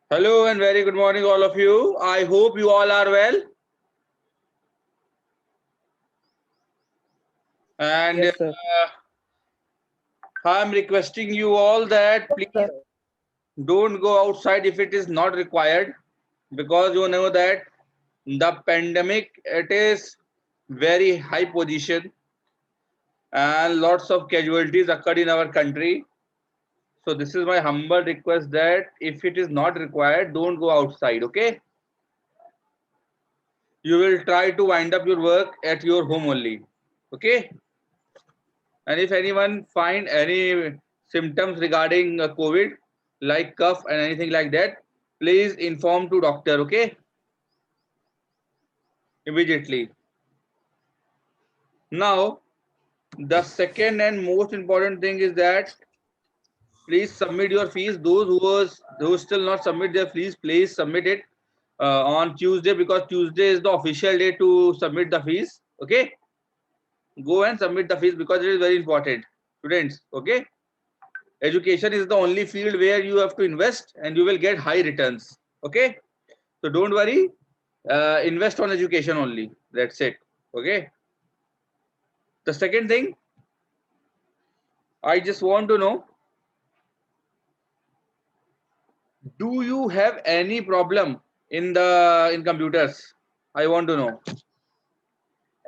Hello and very good morning, all of you. I hope you all are well. And Yes, sir. I'm requesting you all that please don't go outside if it is not required, because you know that the pandemic, it is very high position and lots of casualties occurred in our country. So this is my humble request that if it is not required, don't go outside. Okay, you will try to wind up your work at your home only. Okay. And if anyone find any symptoms regarding COVID, like cough and anything like that, please inform to doctor. Okay, immediately. Now, the second and most important thing is that please submit your fees. Those who still not submit their fees, please submit it on Tuesday, because Tuesday is the official day to submit the fees. Okay, go and submit the fees because it is very important, students. Okay. Education is the only field where you have to invest and you will get high returns. Okay, so don't worry, invest on education only. That's it. Okay. The second thing, I just want to know, do you have any problem in computers? I want to know,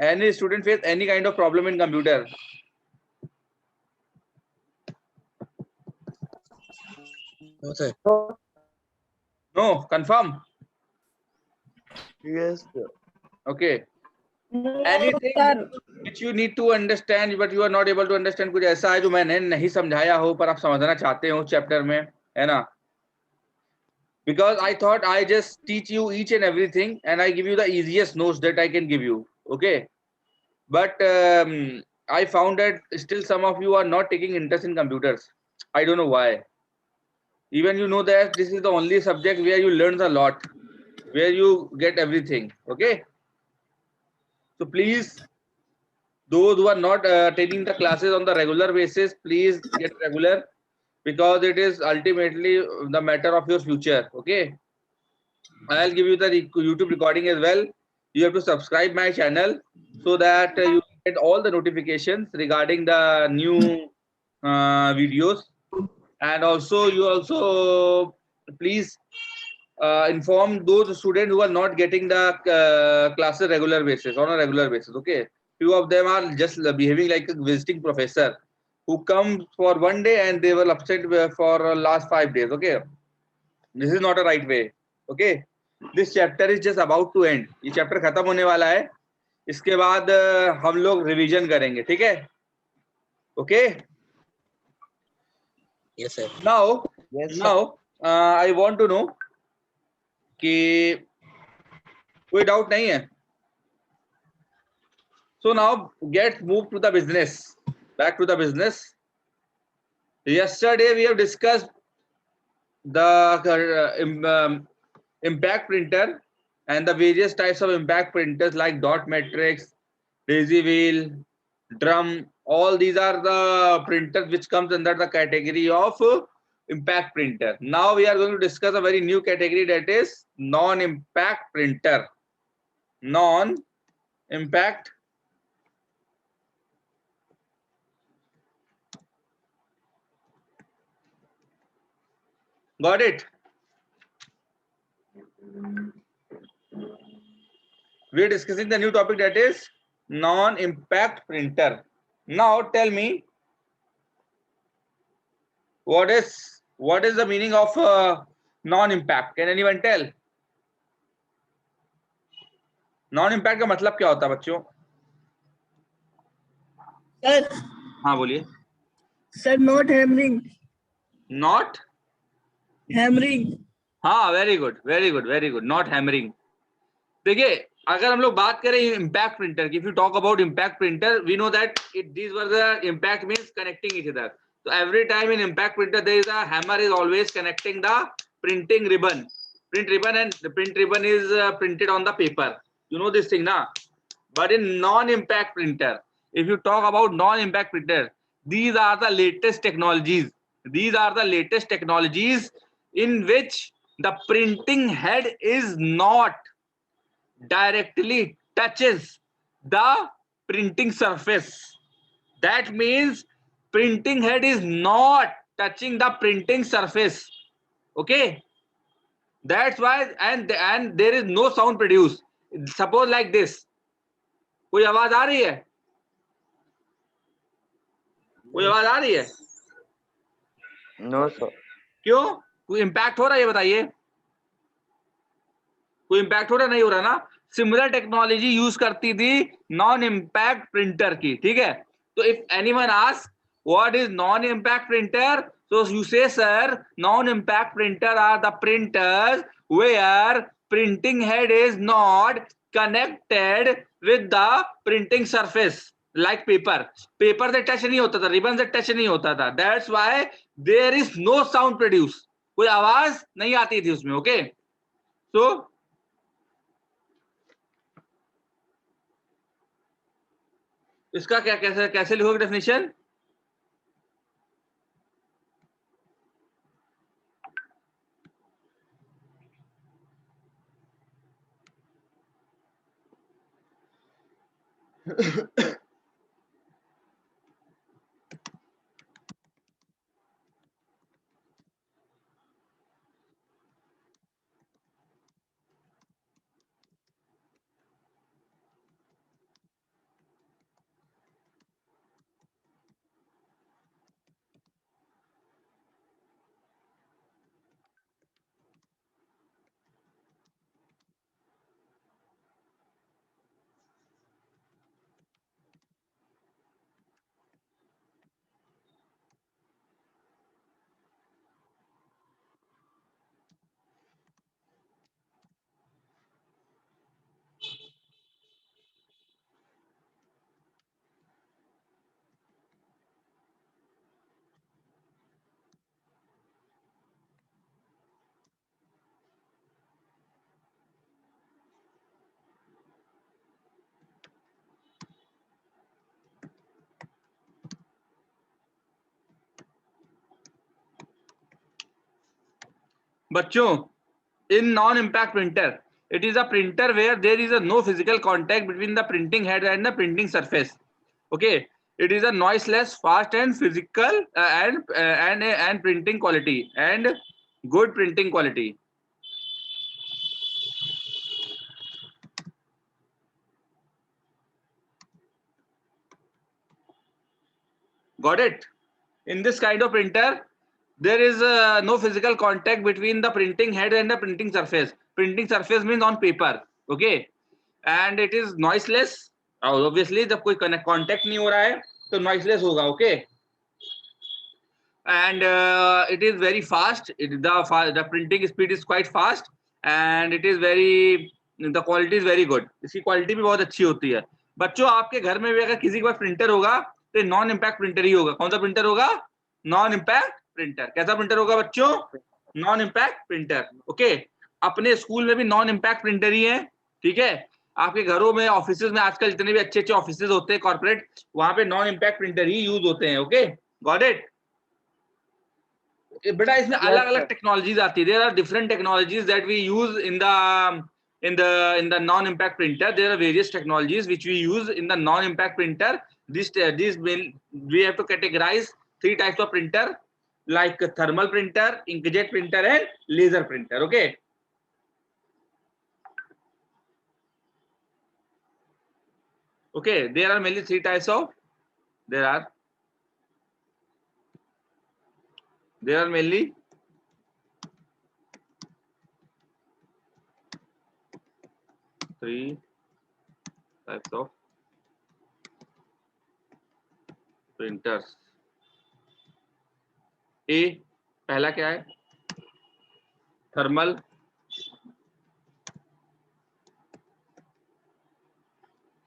any student face any kind of problem in computer? No, sir. No, confirm. Yes, sir. Okay. No, Anything sir. which you need to understand but you are not able to understand, कुछ ऐसा है जो मैंने नहीं समझाया हो पर आप समझना चाहते हो चैप्टर में, है ना? Because I thought I just teach you each and everything and I give you the easiest notes that I can give you. Okay. But I found that still some of you are not taking interest in computers. I don't know why. Even you know that this is the only subject where you learn a lot, where you get everything. Okay. So please, those who are not taking the classes on the regular basis, please get regular, because it is ultimately the matter of your future. Okay. I'll give you the YouTube recording as well. You have to subscribe my channel so that you get all the notifications regarding the new videos. And also you also please inform those students who are not getting the classes regular basis, on a regular basis. Okay, few of them are just behaving like a visiting professor who come for one day and they were absent for last 5 days. Okay, this is not a right way. Okay, this chapter is just about to end. ये chapter खत्म होने वाला है, इसके बाद हम लोग revision करेंगे. ठीक है? Okay. Yes, sir. Now, Yes, sir. now I want to know कि कोई डाउट नहीं है. So now get moved to the business. Back to the business. Yesterday we have discussed the impact printer and the various types of impact printers like dot matrix, daisy wheel, drum. All these are the printers which comes under the category of impact printer. Now we are going to discuss a very new category, that is non-impact printer. Non-impact got it? We are discussing the new topic, that is non-impact printer. Now tell me, what is the meaning of non-impact? Can anyone tell? Non-impact का मतलब क्या होता है बच्चों? Sir, हाँ बोलिए. sir, not hammering. Not? Hammering. हाँ, very good, very good, very good. Not hammering. देखिए, अगर हम लोग बात करें impact printer की, if you talk about impact printer, we know that these were the impact means connecting each other. So every time in impact printer there is a hammer is always connecting the printing ribbon, print ribbon, and the print ribbon is printed on the paper. You know this thing, na? But in non-impact printer, if you talk about non-impact printer, these are the latest technologies. These are the latest technologies in which the printing head is not directly touches the printing surface. That means printing head is not touching the printing surface. Okay, that's why, and there is no sound produced. Suppose like this, कोई आवाज आ रही है? कोई आवाज आ रही है? No, sir. क्यों? कोई इम्पैक्ट हो रहा है? ये बताइए, कोई इम्पैक्ट हो रहा नहीं हो रहा ना? सिमिलर टेक्नोलॉजी यूज करती थी नॉन इम्पैक्ट प्रिंटर की, ठीक है? तो if anyone ask what is non impact printer, so you say, sir, non impact printer are the printers where printing head is not connected with the printing surface, like paper से touch नहीं होता था, ribbon से touch नहीं होता था. That's why there is no sound produced. कोई आवाज नहीं आती थी उसमें. ओके, so इसका क्या कैसे लिखोगे डेफिनेशन? बच्चों, in non-impact printer, it is a printer where there is a no physical contact between the printing head and the printing surface. Okay, it is a noiseless, fast and physical and printing quality and good printing quality. Got it? In this kind of printer, there is no physical contact between the printing head and the printing surface. Printing surface means on paper. Okay, and it is noiseless. Obviously, जब कोई contact नहीं हो रहा है तो noiseless होगा. Okay, and it is very fast. The printing speed is quite fast, and it is the quality is very good. इसकी quality भी बहुत अच्छी होती है. बच्चों, आपके घर में भी अगर किसी के पास प्रिंटर होगा तो नॉन इम्पैक्ट प्रिंटर ही होगा. कौन सा प्रिंटर होगा? Non impact printer. कैसा प्रिंटर होगा बच्चों? Non impact printer. ओके, अपने स्कूल में भी नॉन इम्पैक्ट प्रिंटर ही है. ठीक है, आपके घरों में, ऑफिस में आजकल जितने भी अच्छे ऑफिस होते हैं कॉर्पोरेट, वहां पे नॉन इम्पैक्ट प्रिंटर ही यूज होते हैं. Okay, got it? बेटा, इसमें अलग अलग टेक्नोलॉजीज आती है. There are different technologies that we use in the non-impact printer. There are various technologies which we use in the non-impact printer. We have to categorize 3 types of printer, like thermal printer, inkjet printer and laser printer. Okay, there are mainly 3 types of there are mainly 3 types of printers. A, पहला क्या है? Thermal.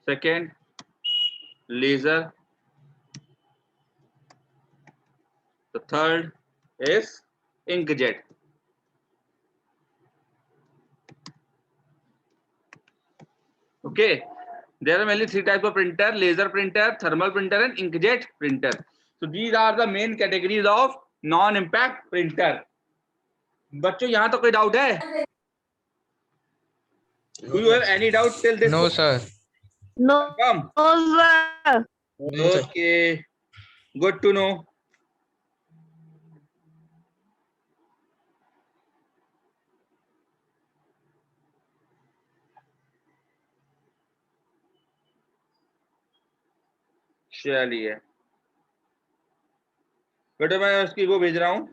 Second, laser. The third is inkjet. Okay, there are mainly 3 types of printer: laser printer, thermal printer and inkjet printer. So these are the main categories of non-impact printer. बच्चों यहाँ तो कोई doubt है? Do you have any doubt till this? No, sir. No, Come. sir. No, sir. Okay. Good to know. चलिए बेटा मैं उसकी वो भेज रहा हूँ,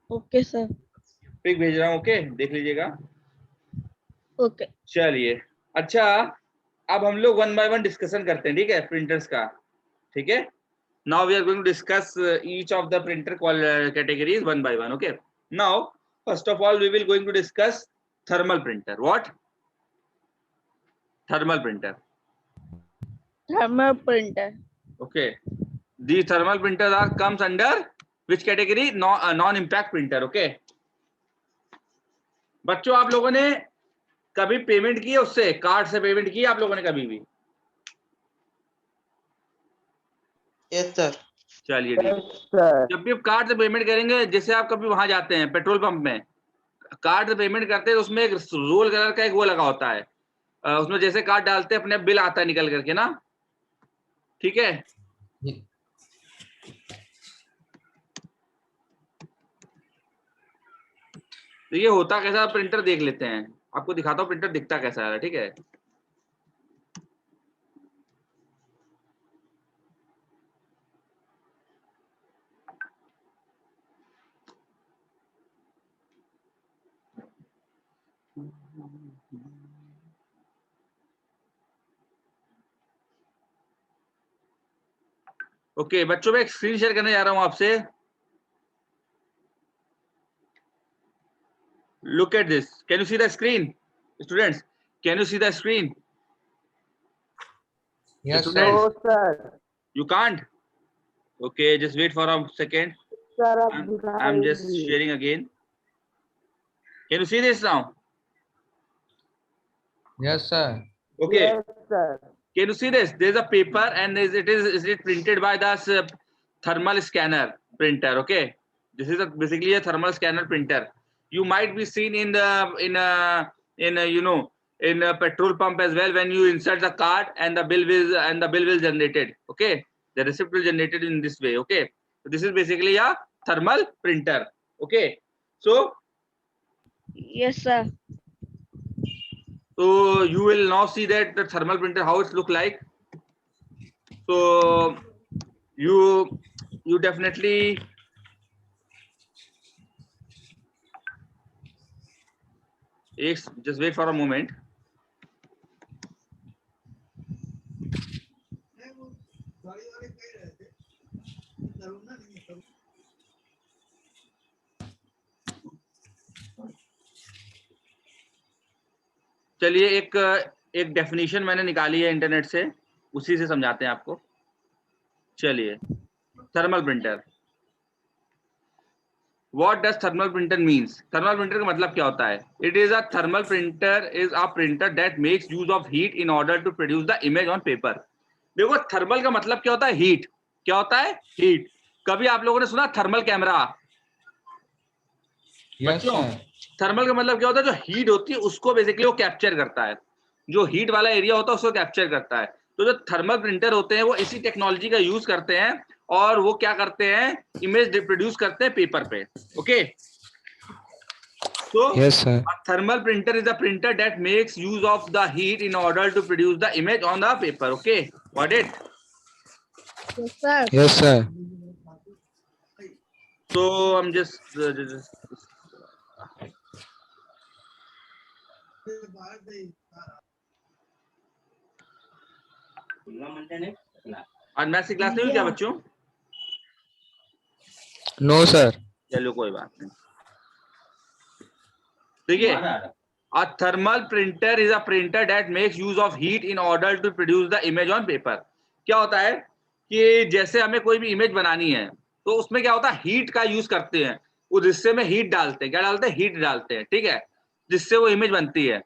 Okay, sir. पिक भेज रहा हूँ। ओके देख लीजिएगा। Okay. चलिए अच्छा, अब हम लोग वन बाय वन डिस्कशन करते हैं, ठीक है, प्रिंटर्स का। ठीक है, now we are going to discuss each of the printer categories one by one. Okay, now first of all we will going to discuss thermal printer. What? Thermal printer. Thermal printer. Okay, these thermal printers are comes under which category? Non impact printer. Okay, बच्चों आप लोगों ने कभी payment की है उससे, card से payment की है आप लोगों ने कभी भी? Yes, sir. चलिए ठीक, जब भी आप कार्ड से पेमेंट करेंगे, जैसे आप कभी वहां जाते हैं पेट्रोल पंप में, कार्ड से पेमेंट करते हैं तो उसमें एक रोल कलर का एक वो लगा होता है, उसमें जैसे कार्ड डालते हैं अपने बिल आता है निकल करके ना, ठीक है। तो ये होता कैसा, प्रिंटर देख लेते हैं, आपको दिखाता हूँ प्रिंटर दिखता कैसा है, ठीक है। ओके बच्चों, मैं एक स्क्रीन शेयर करने जा रहा हूं आपसे। Look at this. Can you see the screen, students? Can you see the screen? Yes, sir. Students, sir. you can't. Okay, just wait for a second. Sir, I'm just sharing again. Can you see this now? Yes, sir. Okay. sir. Can you see this? There's a paper and is it printed by the thermal scanner printer. Okay, this is basically a thermal scanner printer. You might be seen in the in a petrol pump as well, when you insert the card and the bill will generated. Okay, the receipt will generated in this way. Okay, so this is basically a thermal printer. Okay, so Yes, sir. so you will now see that the thermal printer how it look like. So you definitely just wait for a moment. चलिए एक definition मैंने निकाली है internet से, उसी से समझाते हैं आपको। चलिए, thermal printer, what does thermal printer means? Thermal printer का मतलब क्या होता है? It is a thermal printer is a printer that makes use of heat in order to produce the image on paper. देखो थर्मल का मतलब क्या होता है? हीट। क्या होता है? हीट। कभी आप लोगों ने सुना थर्मल कैमरा? Yes, बच्चों, sir. थर्मल का मतलब क्या होता है? जो हीट होती है उसको बेसिकली वो कैप्चर करता है, जो हीट वाला एरिया होता है उसको कैप्चर करता है। तो जो थर्मल प्रिंटर होते हैं वो इसी टेक्नोलॉजी का यूज करते हैं और वो क्या करते हैं? इमेज रिप्रोड्यूस करते हैं पेपर पे। Okay, so Yes, sir. a thermal printer is a printer that makes use of the heat in order to produce the image on the paper. Okay, got it? Yes, sir. Yes, sir. So I'm just आज maths की class नहीं हुई क्या बच्चों? No, sir. चलो कोई बात नहीं। देखिए, a thermal printer is a printer that makes use of heat in order to produce the image on paper. क्या होता है कि जैसे हमें कोई भी इमेज बनानी है तो उसमें क्या होता है? हीट का यूज करते हैं, उस हिस्से में हीट डालते हैं। क्या डालते हैं? हीट डालते हैं, ठीक है, जिससे वो इमेज बनती है।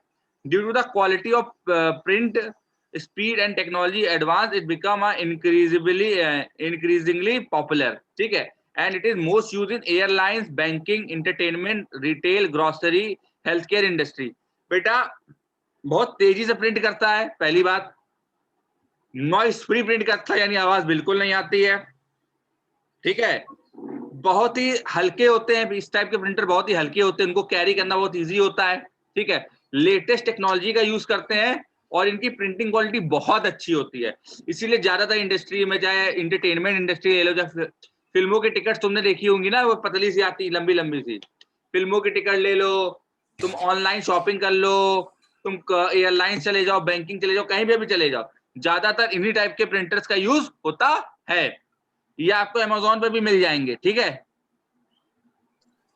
Due to the quality of print speed and technology advance, it become increasingly popular. ठीक है, and it is most used in airlines, banking, entertainment, retail, grocery, healthcare industry. बेटा बहुत तेजी से प्रिंट करता है, पहली बात। नॉइस फ्री प्रिंट करता है, यानी आवाज बिल्कुल नहीं आती है, ठीक है। बहुत ही हल्के होते हैं, इस टाइप के प्रिंटर बहुत ही हल्के होते हैं, उनको कैरी करना बहुत इजी होता है, ठीक है। लेटेस्ट टेक्नोलॉजी का यूज करते हैं और इनकी प्रिंटिंग क्वालिटी बहुत अच्छी होती है, इसीलिए ज्यादातर इंडस्ट्री में, चाहे एंटरटेनमेंट इंडस्ट्री ले लो, चाहे फिल्मों की टिकट तुमने देखी होंगी ना, वो पतली सी आती, लंबी लंबी सी, फिल्मों की टिकट ले लो, तुम ऑनलाइन शॉपिंग कर लो, तुम एयरलाइन चले जाओ, बैंकिंग चले जाओ, कहीं भी चले जाओ, ज्यादातर इन्हीं टाइप के प्रिंटर्स का यूज होता है। ये आपको अमेज़न पे भी मिल जाएंगे, ठीक है।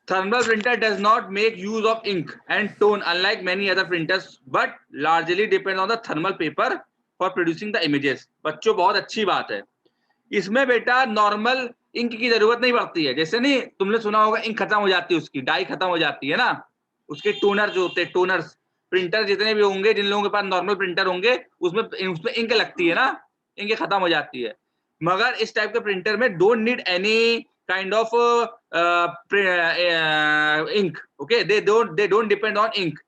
Thermal printer does not make use of ink and tone unlike many other printers, but largely depends on the thermal paper for producing the images. बच्चों बहुत अच्छी बात है, इसमें बेटा नॉर्मल इंक की जरूरत नहीं पड़ती है। जैसे नहीं, तुमने सुना होगा इंक खत्म हो जाती है, उसकी डाई खत्म हो जाती है ना, उसके टोनर जो होते हैं, टोनर्स, प्रिंटर जितने भी होंगे, जिन लोगों के पास नॉर्मल प्रिंटर होंगे, उसमें इंक लगती है ना, इंक खत्म हो जाती है। मगर इस टाइप के प्रिंटर में don't need any kind of ink, okay, they don't depend on ink,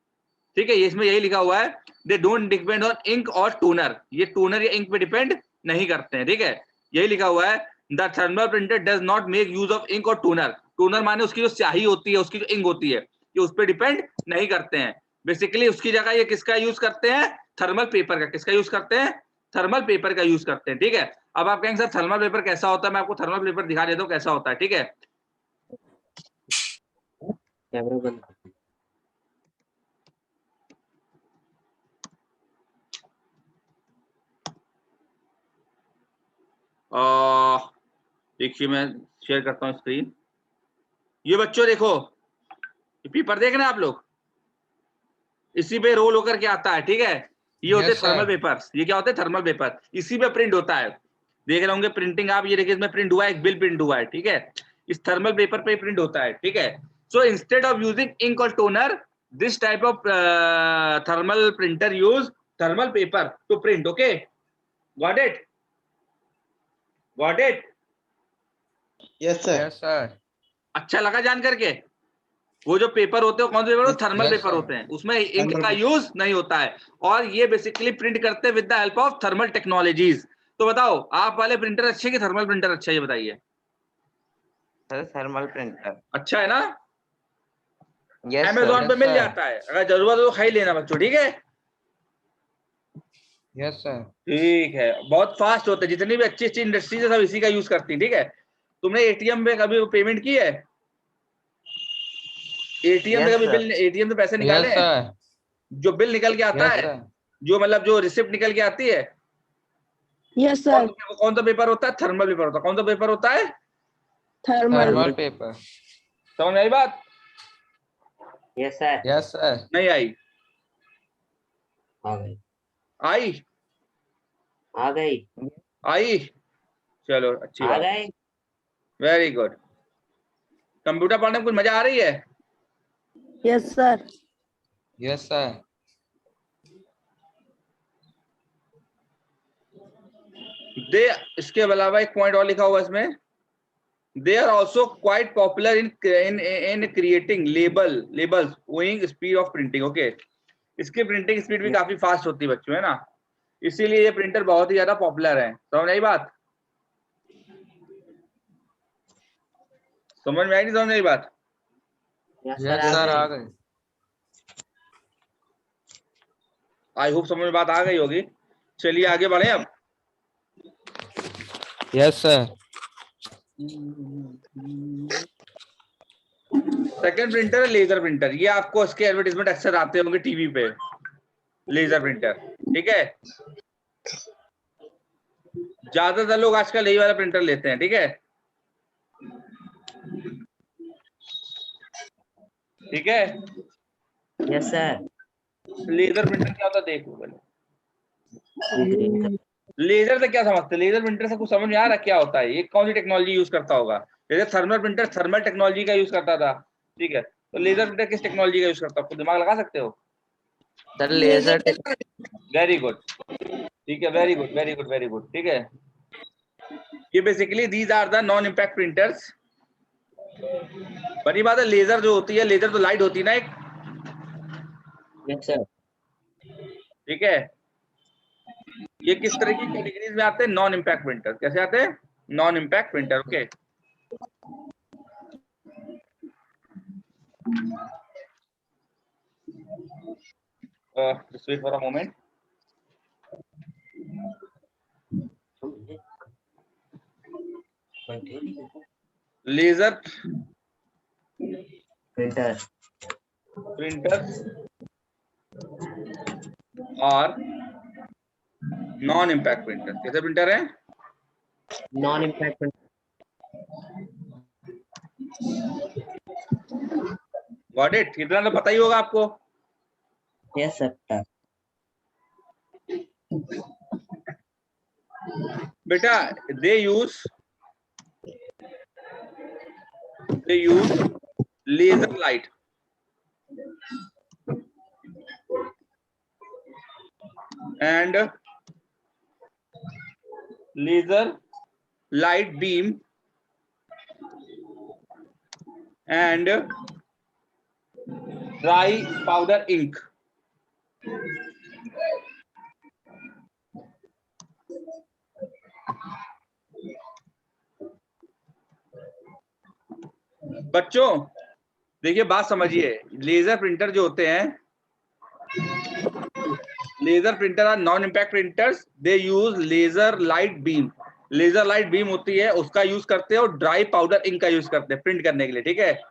ठीक है। इसमें यही लिखा हुआ है, they don't depend on ink और टोनर, ये टोनर या इंक पे डिपेंड नहीं करते हैं, ठीक है। यही लिखा हुआ है, the thermal printer does not make use of ink और टोनर। टोनर माने उसकी जो स्याही होती है, उसकी जो इंक होती है, ये उस पर डिपेंड नहीं करते हैं। बेसिकली उसकी जगह ये किसका यूज करते हैं, थर्मल पेपर का। किसका यूज करते हैं, थर्मल पेपर का यूज करते हैं, ठीक है। अब आप कहेंगे सर थर्मल पेपर कैसा होता है, मैं आपको थर्मल पेपर दिखा देता हूँ कैसा होता है, ठीक है। कैमरा बंद। देखिए मैं शेयर करता हूँ स्क्रीन। ये बच्चों देखो, ये पेपर देख रहे हैं आप लोग, इसी पे रोल होकर के आता है, ठीक है। ये होते हैं Yes, थर्मल sir. पेपर्स। ये क्या होते हैं, थर्मल पेपर, इसी पे प्रिंट होता है। देख रहे होंगे प्रिंटिंग आप, ये देखिए इसमें प्रिंट हुआ है, एक बिल प्रिंट हुआ है, ठीक है। इस थर्मल पेपर पे प्रिंट होता है, ठीक है। So instead of using ink और toner, this type of thermal printer use thermal paper to print, okay. Got it, got it. Yes sir. Yes, sir. अच्छा लगा जान करके। वो जो पेपर होते हैं, कौन से पेपर होते हैं, थर्मल Yes, पेपर sir. होते हैं, उसमें इंक Thermal का paper. यूज नहीं होता है, और ये बेसिकली प्रिंट करते हैं with the help of thermal technologies. तो बताओ, आप वाले प्रिंटर अच्छे कि थर्मल प्रिंटर अच्छा है, ये बताइए। Sir thermal printer. अच्छा है ना, यस सर। अमेज़न पे Yes, मिल sir. जाता है, अगर जरूरत हो तो खाई लेना बच्चों, ठीक है। Yes, sir. ठीक है, बहुत फास्ट होता है, जितनी भी अच्छी अच्छी इंडस्ट्रीज है सब इसी का यूज करती है, ठीक है। तुमने एटीएम में कभी पेमेंट की है, एटीएम में Yes, कभी sir. बिल, एटीएम से पैसे निकाले Yes, हैं, sir. जो बिल निकल के आता Yes, है, sir. जो मतलब जो रिसिप्ट निकल के आती है, Yes, sir. कौन सा पेपर होता है, थर्मल पेपर होता है। कौन सा पेपर होता है, Thermal. Thermal paper. समझ में आई बात, यस सर। Yes, sir. नहीं आई, आ गई। आई, आ गई। आई, चलो अच्छी आ बात, गई। Very good. कंप्यूटर पढ़ने में कुछ मजा आ रही है, Yes, sir. Yes, sir. दे, इसके अलावा एक पॉइंट और लिखा हुआ इसमें, they are also quite popular in creating labels owing speed of printing, okay. इसकी प्रिंटिंग स्पीड भी काफी फास्ट होती है बच्चों, है ना, इसीलिए ये प्रिंटर बहुत ही ज्यादा पॉपुलर है। समझ आई बात, समझ में आई नहीं, समझ में आई बात। Yes Yes, sir. sir. आ आ गई। गए. आई होप समझ में बात आ गई होगी। चलिए आगे बढ़े अब। Yes, sir. सेकंड प्रिंटर है लेजर प्रिंटर। ये आपको इसके एडवर्टाइजमेंट अक्सर आते होंगे टीवी पे, लेजर प्रिंटर, ठीक है। ज्यादातर लोग आजकल यही वाला प्रिंटर लेते हैं, ठीक है, ठीक है। Yes sir. लेजर प्रिंटर क्या होता है देखो पहले, लेजर से क्या समझते हैं, लेजर प्रिंटर से कुछ समझ में आ रहा क्या होता है, ये कौन सी टेक्नोलॉजी यूज करता होगा। जैसे थर्मल प्रिंटर थर्मल टेक्नोलॉजी का यूज करता था, ठीक है, तो लेजर प्रिंटर किस टेक्नोलॉजी का यूज करता है, आपको दिमाग लगा सकते हो। Sir laser. वेरी गुड, ठीक है, very good, very good, very good, ठीक है। ये basically these are the non impact printers बड़ी बात है, लेजर जो होती है, लेजर तो लाइट होती है ना एक, Yes, sir. ठीक है। ये किस तरह की कैटेगरीज में आते हैं? Non impact printer. कैसे आते हैं? Non impact printer. Okay, just wait for a moment. Laser Printer. printers और नॉन इम्पैक्ट प्रिंटर। कैसे प्रिंटर है? Non-impact printer. Got it? इतना तो पता ही होगा आपको। Yes, sir. बेटा they use laser light and laser light beam and dry powder ink. बच्चों देखिए, बात समझिए। लेजर प्रिंटर जो होते हैं, laser printer are non impact printers, they use laser light beam. Laser light beam होती है, उसका यूज करते हैं, और ड्राई पाउडर इंक का यूज करते हैं प्रिंट करने के लिए। ठीक है,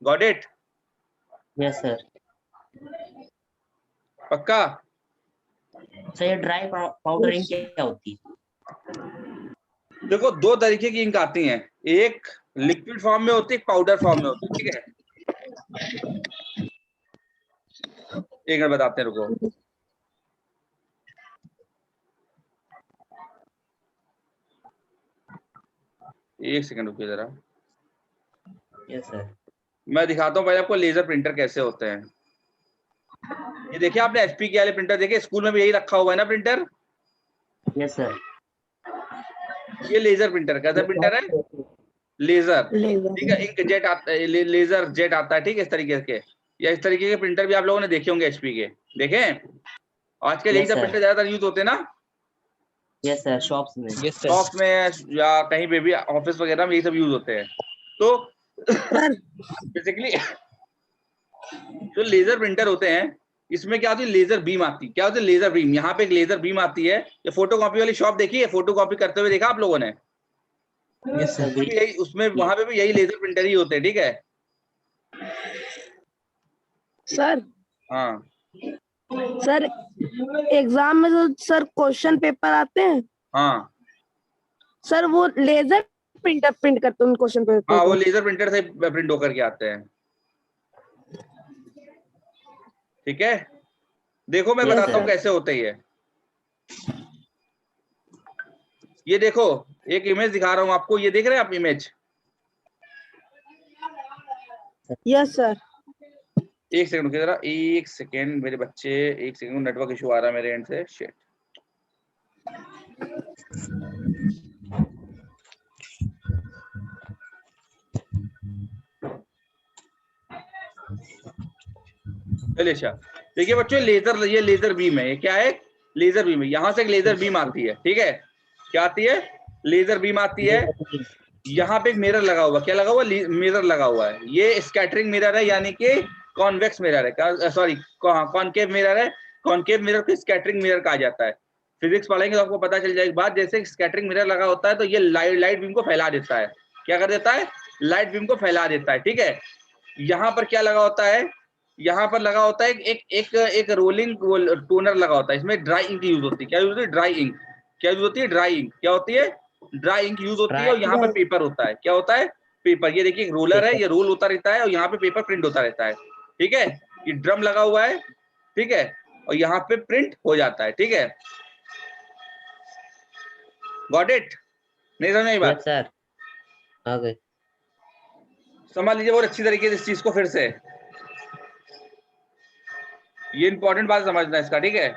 गॉट इट? Yes, sir. पक्का? सर ये ड्राई पाउडर इंक क्या होती है? देखो, दो तरीके की इंक आती हैं, एक लिक्विड फॉर्म में होती है, एक पाउडर फॉर्म में होती है। ठीक है, एक मिनट बताते हैं, रुको। एक सेकंड रुकिए जरा, Yes, sir. मैं दिखाता हूँ पहले आपको लेजर प्रिंटर कैसे होते हैं। ये देखिए, आपने एचपी के वाले प्रिंटर देखे, स्कूल में भी यही रखा हुआ है ना प्रिंटर। Yes, sir. ये लेजर प्रिंटर, कैसा प्रिंटर है? लेजर। लेजर। ठीक है, इंक जेट आता है, लेजर जेट आता है। ठीक है, इस तरीके के, या इस तरीके के प्रिंटर भी आप लोगों ने देखे होंगे एचपी के। देखे? आजकल यही Yes, सब sir. प्रिंटर ज्यादातर यूज होते हैं ना, Yes, sir. Shops में. Yes, sir. शॉप्स में या कहीं पे भी, ऑफिस वगैरह में यही सब यूज होते हैं। तो सर बेसिकली जो लेजर प्रिंटर होते हैं, इसमें क्या होती है? लेजर बीम आती है। क्या होती है? Laser beam. यहाँ पे एक लेजर बीम आती है। ये फोटोकॉपी वाली शॉप देखी है? फोटोकॉपी करते हुए देखा आप लोगों ने? Yes, sir. उसमें भी यही, उसमें वहां पे भी यही लेजर प्रिंटर ही होते हैं। ठीक है, सर हाँ सर एग्जाम में जो सर क्वेश्चन पेपर आते हैं, हाँ सर वो लेजर प्रिंटर प्रिंट करते हैं उन क्वेश्चन पेपर हाँ, वो को। लेजर प्रिंटर से प्रिंट होकर के आते हैं। ठीक है, देखो मैं Yes, बताता हूँ sir. कैसे होते हैं ये देखो, एक इमेज दिखा रहा हूँ आपको, ये देख रहे हैं आप इमेज? Yes sir. एक सेकंड रुकिए जरा, एक सेकंड मेरे बच्चे, एक सेकंड, नेटवर्क इशू आ रहा है मेरे एंड से। शिट, चलिए। अच्छा देखिए बच्चों, लेजर, ये लेजर बीम है। ये क्या है? लेजर बीम है। यहाँ से एक लेजर बीम आती है। ठीक है, क्या आती है? लेजर बीम आती है। यहाँ पे एक मिरर लगा हुआ, क्या लगा हुआ? मिरर लगा हुआ है। ये स्कैटरिंग मिरर है, यानी कि कॉन्वेक्स मिरर है, सॉरी कॉनकेव मिरर है। कॉनकेव मिरर को स्कैटरिंग मिरर कहा जाता है। फिजिक्स पढ़ेंगे तो आपको पता चल जाएगी बात। जैसे स्कैटरिंग मिरर लगा होता है, तो ये लाइट बीम को फैला देता है। क्या कर देता है? लाइट बीम को फैला देता है। ठीक है, यहाँ पर क्या लगा होता है? यहाँ पर लगा होता है एक एक एक रोलिंग टोनर लगा होता है। इसमें ड्राई इंक यूज होती है। क्या यूज होती है? Dry ink. क्या यूज होती है? Dry ink. क्या होती है? ड्राई इंक यूज होती है। और यहाँ पर पेपर होता है। क्या होता है? पेपर। ये देखिए, एक रोलर है, ये रोल होता रहता है, और यहाँ पे पेपर प्रिंट होता रहता है। ठीक है, ये ड्रम लगा हुआ है। ठीक है, और यहाँ पे प्रिंट हो जाता है। ठीक है, गॉट इट? नहीं समझ में आई बात? Yes, sir. आ गए. समझ लीजिए बहुत अच्छी तरीके से इस चीज को फिर से। ये इंपॉर्टेंट बात समझना इसका। ठीक है,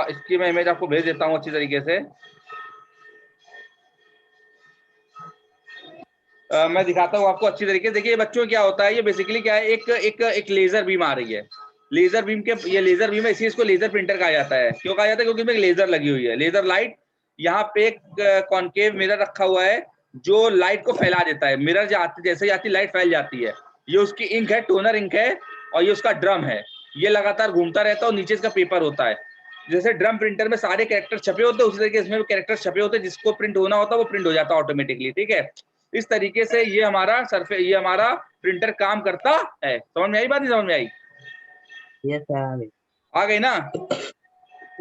इसकी मैं इमेज आपको भेज देता हूँ अच्छी तरीके से। मैं दिखाता हूँ आपको अच्छी तरीके से। देखिए बच्चों क्या होता है, ये बेसिकली क्या है, एक लेजर बीम आ रही है। लेजर बीम के, ये लेजर बीम है, इसी इसको लेजर प्रिंटर कहा जाता है। क्यों कहा जाता है? क्योंकि इसमें एक लेजर लगी हुई है, लेजर लाइट। यहाँ पे एक कॉनकेव मिरर रखा हुआ है जो लाइट को फैला देता है। मिरर जैसे ही आती लाइट फैल जाती है। ये उसकी इंक है, टोनर इंक है, और ये उसका ड्रम है। ये लगातार घूमता रहता है और नीचे इसका पेपर होता है। जैसे ड्रम प्रिंटर में सारे कैरेक्टर छपे होते हैं, उसी तरीके इसमें कैरेक्टर छपे होते हैं, जिसको प्रिंट होना होता है वो प्रिंट हो जाता है ऑटोमेटिकली। ठीक है, इस तरीके से ये हमारा प्रिंटर काम करता है। समझ में आई बात? नहीं समझ में आई? Yes sir. आ गई ना?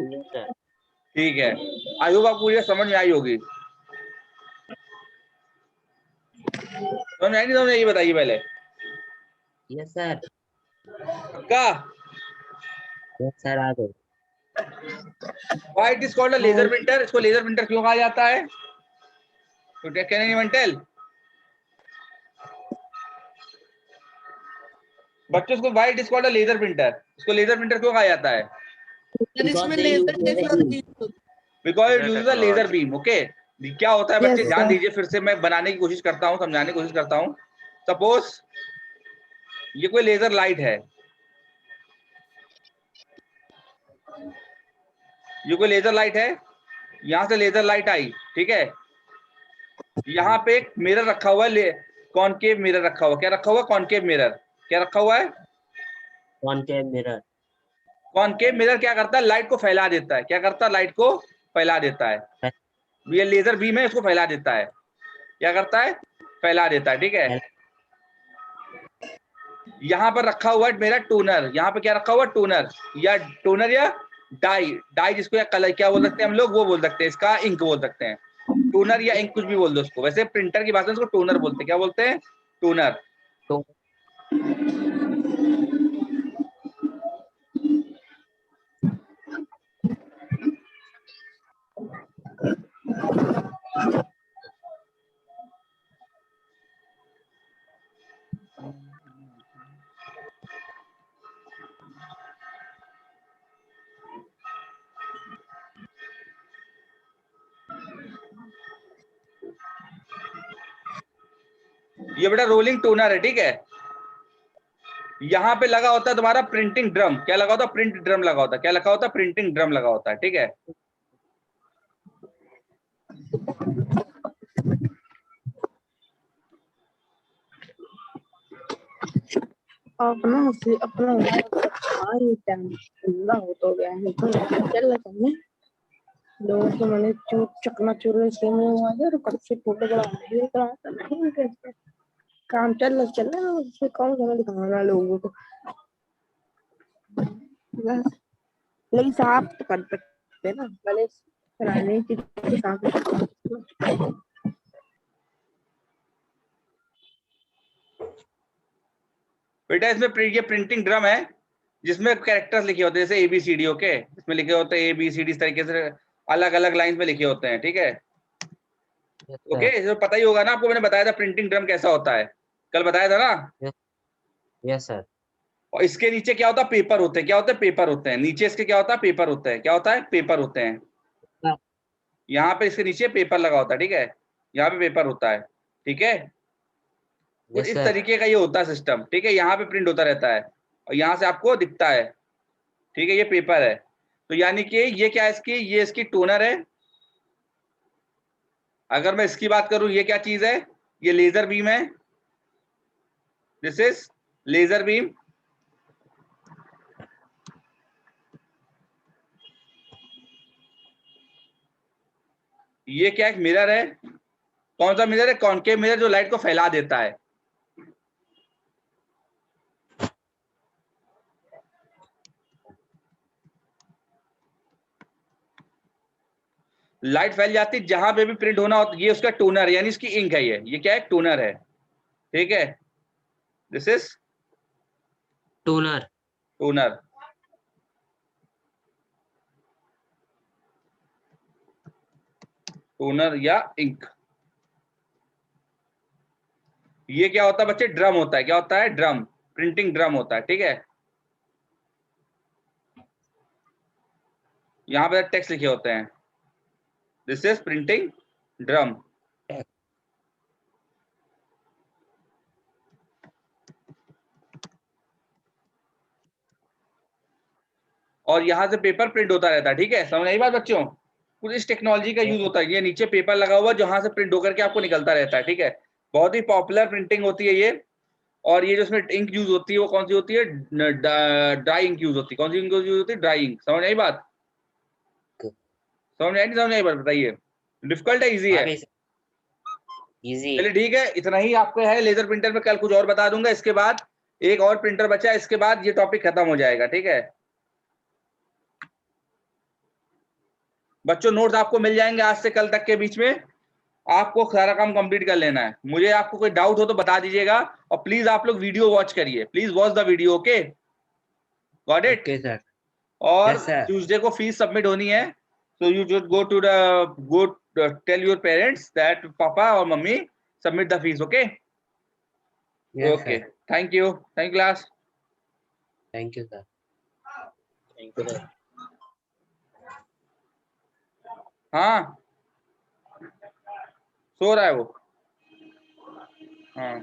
Yes sir. ठीक है, आई होप आपको ये समझ में आई होगी। समझ में आई नहीं समझ में आई, ये बताइए पहले। Yes sir. पक्का? यस सर आ गए। Why it is called a laser printer? इसको लेजर प्रिंटर क्यों कहा जाता है? तो कैन एनीवन टेल? बच्चों, इसको why it is called a laser printer, इसको लेजर प्रिंटर क्यों कहा जाता है? Because they use laser. Because it uses a laser beam. Okay, क्या होता है बच्चे, Yes, ध्यान sir. दीजिए, फिर से मैं बनाने की कोशिश करता हूँ, समझाने की कोशिश करता हूँ। सपोज ये कोई लेजर लाइट है, ये कोई लेजर लाइट है, यहां से लेजर लाइट आई। ठीक है, यहाँ पे एक मिरर रखा हुआ है, कॉनकेव मिरर रखा हुआ। क्या रखा हुआ? Concave mirror. क्या रखा हुआ है? Concave mirror. कॉनकेव मिरर क्या करता है? लाइट को फैला देता है। क्या करता है? लाइट को फैला देता है। ये लेजर बीम है, इसको फैला देता है। क्या करता है? फैला देता है। ठीक है, यहाँ पर रखा हुआ है मेरा टोनर। यहाँ पे क्या रखा हुआ? टोनर या डाई। डाई जिसको या कलर क्या बोल सकते हैं हम लोग, वो बोल सकते हैं, इसका इंक बोल सकते हैं। टोनर या इंक कुछ भी बोल दो उसको। वैसे प्रिंटर की भाषा में उसको टोनर बोलते हैं। क्या बोलते हैं? टोनर। तो ये बेटा रोलिंग टोनर है। ठीक है, यहाँ पे लगा होता है तुम्हारा प्रिंटिंग ड्रम। क्या लगा होता है? प्रिंट ड्रम लगा होता है। क्या लगा होता है? प्रिंटिंग ड्रम लगा होता है। ठीक है, अपना टाइम पूरा हो तो गया है, तो चल रहा है। लोगों को मैंने चकना चूर से में हुआ है, और कब से फोटो बड़ा नहीं करा था, नहीं कैसे काम चल रहा है, उससे कौन समय दिखाना लोगों को। बस, लेकिन साफ तो कर सकते हैं ना, भले कराने की साफ। बेटा इसमें ये प्रिंटिंग ड्रम है जिसमें कैरेक्टर्स लिखे होते हैं, जैसे ABCD। ओके, इसमें लिखे होते हैं ABCD, इस तरीके से अलग अलग लाइन में लिखे होते हैं। ठीक है, ओके, इसमें पता ही होगा ना आपको, मैंने बताया था प्रिंटिंग ड्रम कैसा होता है, कल बताया था ना। Yes sir. और इसके नीचे क्या होता है? पेपर होते हैं। क्या होते हैं? पेपर होते हैं। नीचे इसके क्या होता है? पेपर होते हैं। क्या होता है? पेपर होते हैं। यहाँ पे इसके नीचे पेपर लगा होता है। ठीक है, यहाँ पे पेपर होता है। ठीक है, कुछ यस इस सर। तरीके का ये होता है सिस्टम। ठीक है, यहाँ पे प्रिंट होता रहता है और यहाँ से आपको दिखता है। ठीक है, ये पेपर है। तो यानी कि ये क्या है? ये इसकी टोनर है। अगर मैं इसकी बात करूं, ये क्या चीज है? ये लेजर बीम है। This is laser beam. ये क्या? एक मिरर है। कौन सा मिरर है? कॉनकेव मिरर, जो लाइट को फैला देता है। लाइट फैल जाती जहां पे भी प्रिंट होना होता। ये उसका टोनर यानी इसकी इंक है। ये क्या है? टोनर है। ठीक है, this is toner. Toner. Toner या इंक। ये क्या होता है बच्चे? ड्रम होता है। क्या होता है? ड्रम। प्रिंटिंग ड्रम होता है। ठीक है, यहां पे टेक्स्ट लिखे होते हैं। This is printing drum. और यहाँ से पेपर प्रिंट होता रहता है, ठीक है, समझ आई बात बच्चों? कुछ इस टेक्नोलॉजी का यूज होता है, ये नीचे पेपर लगा हुआ जहाँ से प्रिंट होकर के आपको निकलता रहता है, ठीक है। बहुत ही पॉपुलर प्रिंटिंग होती है ये। और ये जो इसमें इंक यूज होती है वो कौन सी होती है? ड्राई इंक यूज होती है। कौन सी इंक यूज होती है? Dry ink. समझ आई बात? समझ आई नहीं समझ आई बात? बताइए, डिफिकल्ट है इजी है? इजी। चलिए ठीक है, इतना ही आपको है लेजर प्रिंटर में। कल कुछ और बता दूंगा। इसके बाद एक और प्रिंटर बचा है, इसके बाद ये टॉपिक खत्म हो जाएगा, ठीक है बच्चों। नोट्स आपको मिल जाएंगे आज से कल तक के बीच में। आपको सारा काम कंप्लीट कर लेना है। मुझे आपको कोई डाउट हो तो बता दीजिएगा। और प्लीज आप लोग वीडियो वॉच करिए, please watch the video. Okay, got it? Okay sir. और Yes, sir. ट्यूसडे को फीस सबमिट होनी है, so you should go tell your parents that papa or mummy submit the fees. Okay? Yes, Okay, sir. thank you class. Thank you, sir. Thank you. हाँ, सो रहा है वो। हाँ।